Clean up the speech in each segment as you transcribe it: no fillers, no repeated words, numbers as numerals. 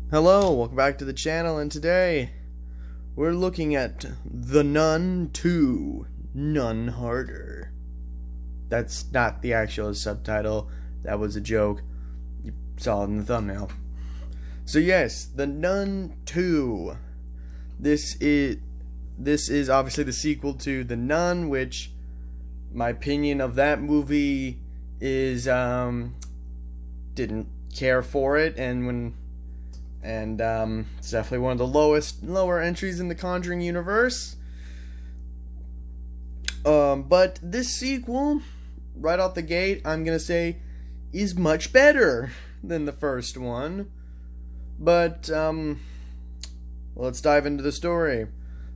Hello, welcome back to the channel, and today we're looking at The Nun 2, None Harder. That's not the actual subtitle, that was a joke. You saw it in the thumbnail. So yes, The Nun 2. This is obviously the sequel to The Nun, which my opinion of that movie is didn't care for it, and it's definitely one of the lower entries in the Conjuring universe. But this sequel, right off the gate, I'm gonna say, is much better than the first one. But let's dive into the story.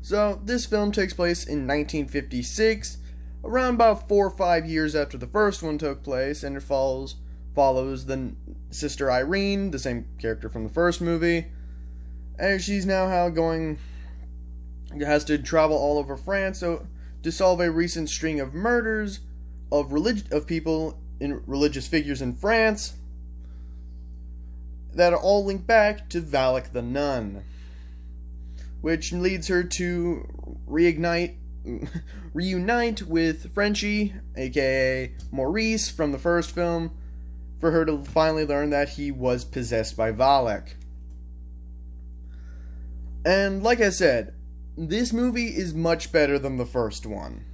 So this film takes place in 1956, around about 4 or 5 years after the first one took place, and it follows the sister Irene, the same character from the first movie, and she's now has to travel all over France to solve a recent string of murders of people in religious figures in France that are all linked back to Valak the Nun, which leads her to reunite with Frenchie, aka Maurice from the first film, for her to finally learn that he was possessed by Valak. And like I said, this movie is much better than the first one.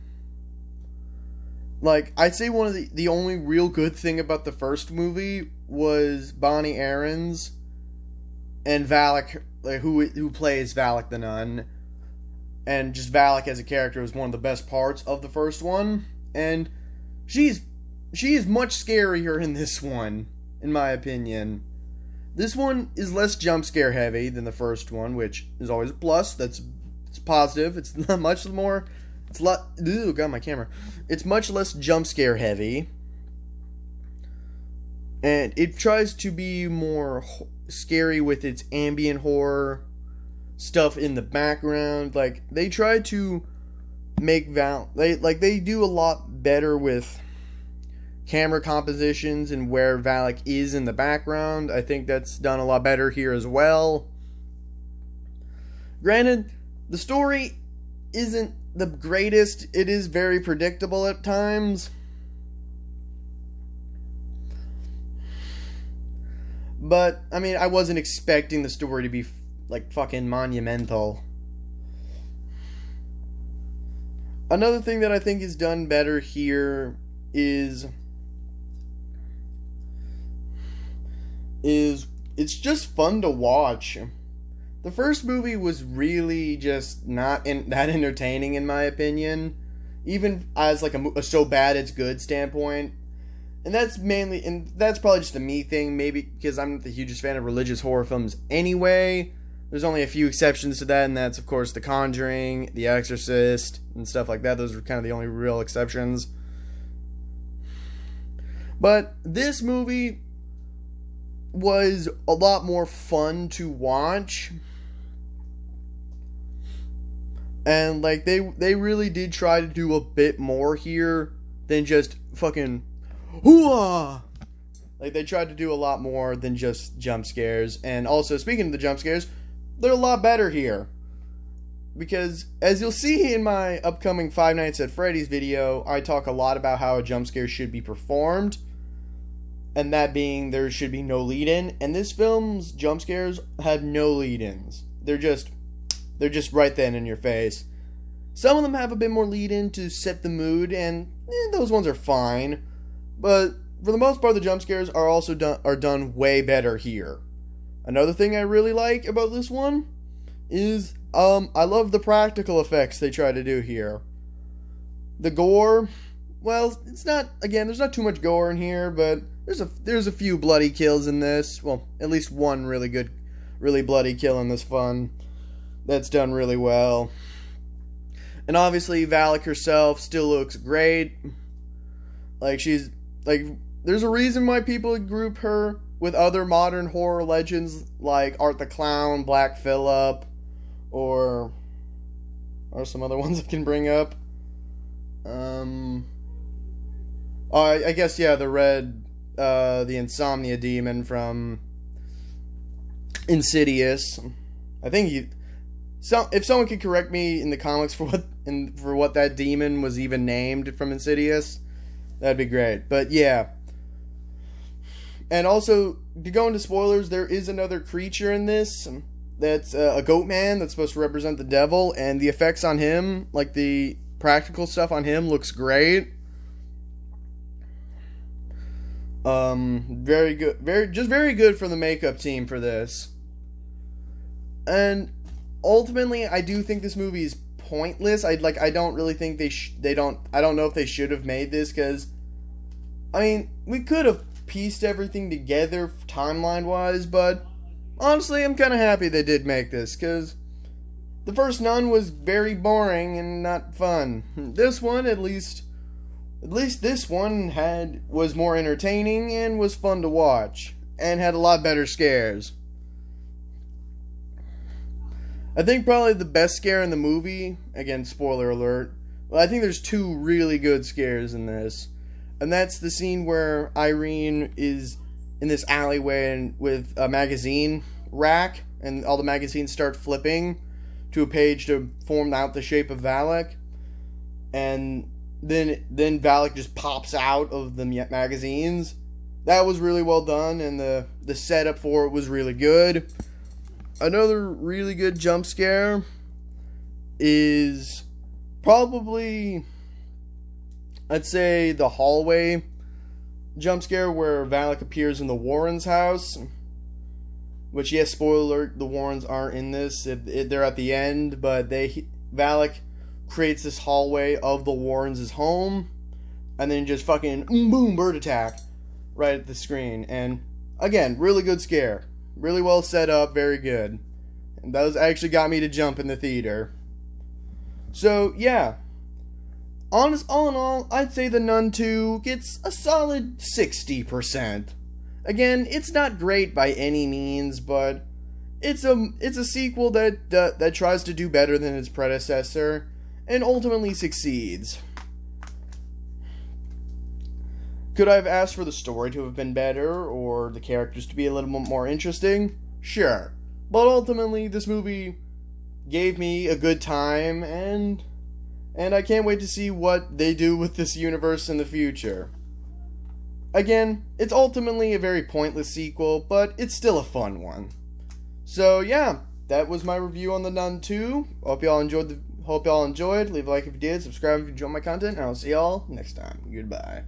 Like, I'd say one of the only real good thing about the first movie was Bonnie Aarons and Valak, who plays Valak the Nun, and just Valak as a character was one of the best parts of the first one, and she is much scarier in this one, in my opinion. This one is less jump scare heavy than the first one, which is always a plus. It's positive. It's much more. Ooh, got my camera. It's much less jump scare heavy, and it tries to be more scary with its ambient horror stuff in the background. Like, they try to make they do a lot better with camera compositions and where Valak is in the background. I think that's done a lot better here as well. Granted, the story isn't the greatest. It is very predictable at times. But, I mean, I wasn't expecting the story to be, like, fucking monumental. Another thing that I think is done better here is it's just fun to watch. The first movie was really just not that entertaining, in my opinion, even as like a so bad it's good standpoint. And that's probably just a me thing, maybe because I'm not the hugest fan of religious horror films anyway. There's only a few exceptions to that, and that's of course The Conjuring, The Exorcist, and stuff like that. Those are kind of the only real exceptions. But this movie was a lot more fun to watch, and like they really did try to do a bit more here than just fucking hooah. Like, they tried to do a lot more than just jump scares. And also, speaking of the jump scares, they're a lot better here, because as you'll see in my upcoming Five Nights at Freddy's video, I talk a lot about how a jump scare should be performed, and that being there should be no lead-in. And this film's jump scares have no lead-ins. They're just right then in your face. Some of them have a bit more lead-in to set the mood, and those ones are fine. But for the most part, the jump scares are also done way better here. Another thing I really like about this one is I love the practical effects they try to do here. The gore, well, it's not, again, there's not too much gore in here, but there's a few bloody kills in this. Well, at least one really bloody kill in this fun. That's done really well. And obviously Valak herself still looks great. Like, there's a reason why people group her with other modern horror legends like Art the Clown, Black Phillip, or some other ones I can bring up. I guess, yeah, the Insomnia Demon from Insidious. I think if someone could correct me in the comics for what that demon was even named from Insidious, that'd be great. But yeah. And also, to go into spoilers, there is another creature in this that's a goat man that's supposed to represent the devil, and the effects on him, like the practical stuff on him, looks great. Very good, very good for the makeup team for this. And ultimately, I do think this movie is pointless. I don't really think I don't know if they should have made this, because I mean, we could have pieced everything together timeline wise, but honestly, I'm kind of happy they did make this, because the first Nun was very boring and not fun. This one, at least this one was more entertaining and was fun to watch, and had a lot better scares. I think probably the best scare in the movie, again, spoiler alert, well, I think there's two really good scares in this. And that's the scene where Irene is in this alleyway and with a magazine rack, and all the magazines start flipping to a page to form out the shape of Valak. And then Valak just pops out of the magazines. That was really well done, and the setup for it was really good. Another really good jump scare is probably, I'd say, the hallway jump scare where Valak appears in the Warrens' house. Which, yes, spoiler alert, the Warrens aren't in this. They're at the end, but Valak creates this hallway of the Warrens' home, and then just fucking boom, bird attack right at the screen. And again, really good scare. Really well set up, very good. And those actually got me to jump in the theater. So, yeah. All in all, I'd say The Nun 2 gets a solid 60%. Again, it's not great by any means, but it's a sequel that tries to do better than its predecessor, and ultimately succeeds. Could I have asked for the story to have been better, or the characters to be a little bit more interesting? Sure. But ultimately, this movie gave me a good time, and I can't wait to see what they do with this universe in the future. Again, it's ultimately a very pointless sequel, but it's still a fun one. So yeah, that was my review on The Nun 2. Hope y'all enjoyed. Leave a like if you did, subscribe if you enjoyed my content, and I'll see y'all next time. Goodbye.